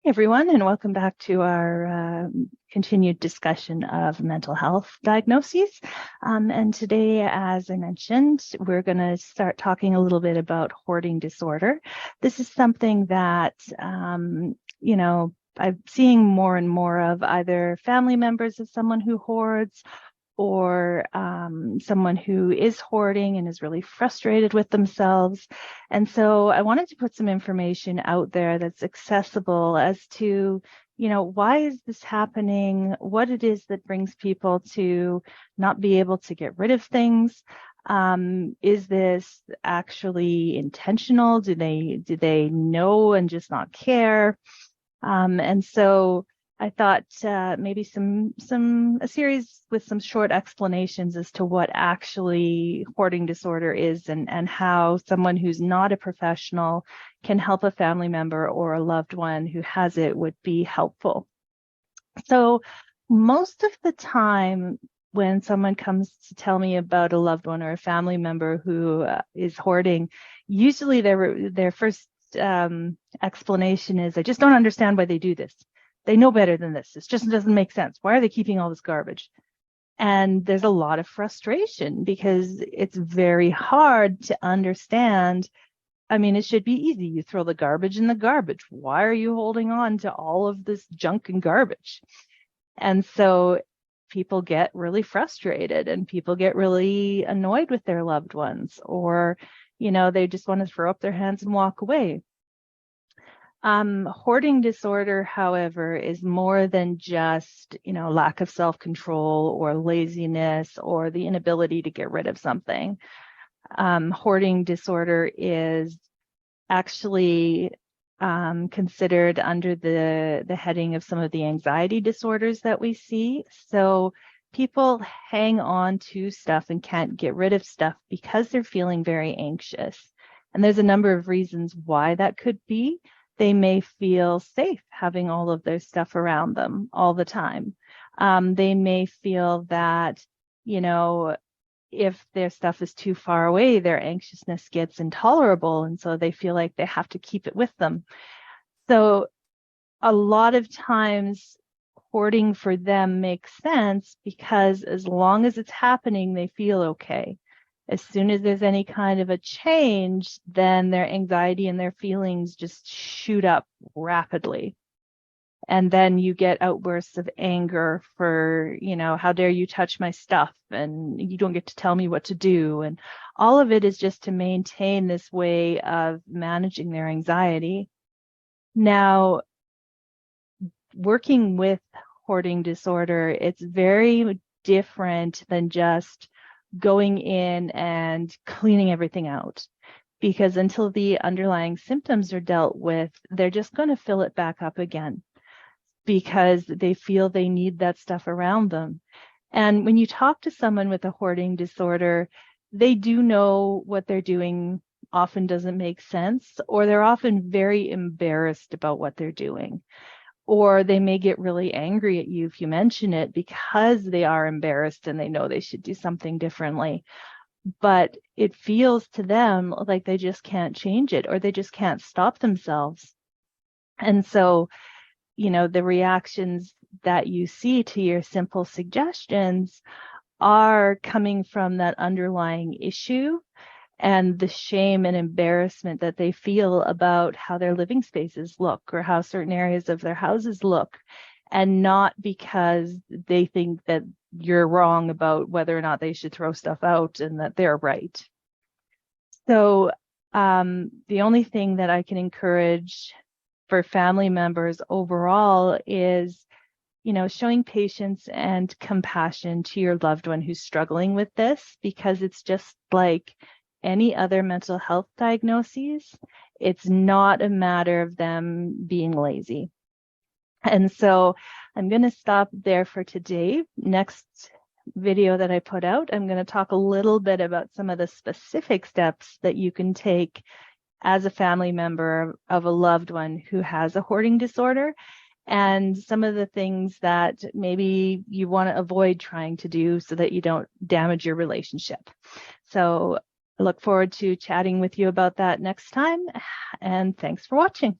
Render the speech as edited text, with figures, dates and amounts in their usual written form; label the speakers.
Speaker 1: Everyone, and welcome back to our continued discussion of mental health diagnoses. And today, as I mentioned, we're going to start talking a little bit about hoarding disorder. This is something that, I'm seeing more and more of, either family members of someone who hoards or someone who is hoarding and is really frustrated with themselves. And so I wanted to put some information out there that's accessible as to, why is this happening? What it is that brings people to not be able to get rid of things? Is this actually intentional? Do they know and just not care? And so I thought maybe a series with some short explanations as to what actually hoarding disorder is and how someone who's not a professional can help a family member or a loved one who has it would be helpful. So most of the time when someone comes to tell me about a loved one or a family member who is hoarding, usually their first explanation is, I just don't understand why they do this. They know better than this. It just doesn't make sense. Why are they keeping all this garbage? And there's a lot of frustration because it's very hard to understand. I mean, it should be easy. You throw the garbage in the garbage. Why are you holding on to all of this junk and garbage? And so people get really frustrated and people get really annoyed with their loved ones, or, they just want to throw up their hands and walk away. Hoarding disorder, however, is more than just, lack of self-control or laziness or the inability to get rid of something. Hoarding disorder is actually considered under the heading of some of the anxiety disorders that we see. So people hang on to stuff and can't get rid of stuff because they're feeling very anxious. And there's a number of reasons why that could be. They may feel safe having all of their stuff around them all the time. They may feel that, if their stuff is too far away, their anxiousness gets intolerable. And so they feel like they have to keep it with them. So a lot of times hoarding for them makes sense because as long as it's happening, they feel okay. As soon as there's any kind of a change, then their anxiety and their feelings just shoot up rapidly. And then you get outbursts of anger for, how dare you touch my stuff and you don't get to tell me what to do. And all of it is just to maintain this way of managing their anxiety. Now, working with hoarding disorder, it's very different than just going in and cleaning everything out, because until the underlying symptoms are dealt with, they're just going to fill it back up again because they feel they need that stuff around them. And when you talk to someone with a hoarding disorder, they do know what they're doing often doesn't make sense, or they're often very embarrassed about what they're doing. Or they may get really angry at you if you mention it because they are embarrassed and they know they should do something differently. But it feels to them like they just can't change it or they just can't stop themselves. And so, the reactions that you see to your simple suggestions are coming from that underlying issue and the shame and embarrassment that they feel about how their living spaces look or how certain areas of their houses look, and not because they think that you're wrong about whether or not they should throw stuff out and that they're right. So the only thing that I can encourage for family members overall is, showing patience and compassion to your loved one who's struggling with this, because it's just like any other mental health diagnoses. It's not a matter of them being lazy. And so I'm going to stop there for today. Next video that I put out, I'm going to talk a little bit about some of the specific steps that you can take as a family member of a loved one who has a hoarding disorder, and some of the things that maybe you want to avoid trying to do so that you don't damage your relationship. So I look forward to chatting with you about that next time, and thanks for watching.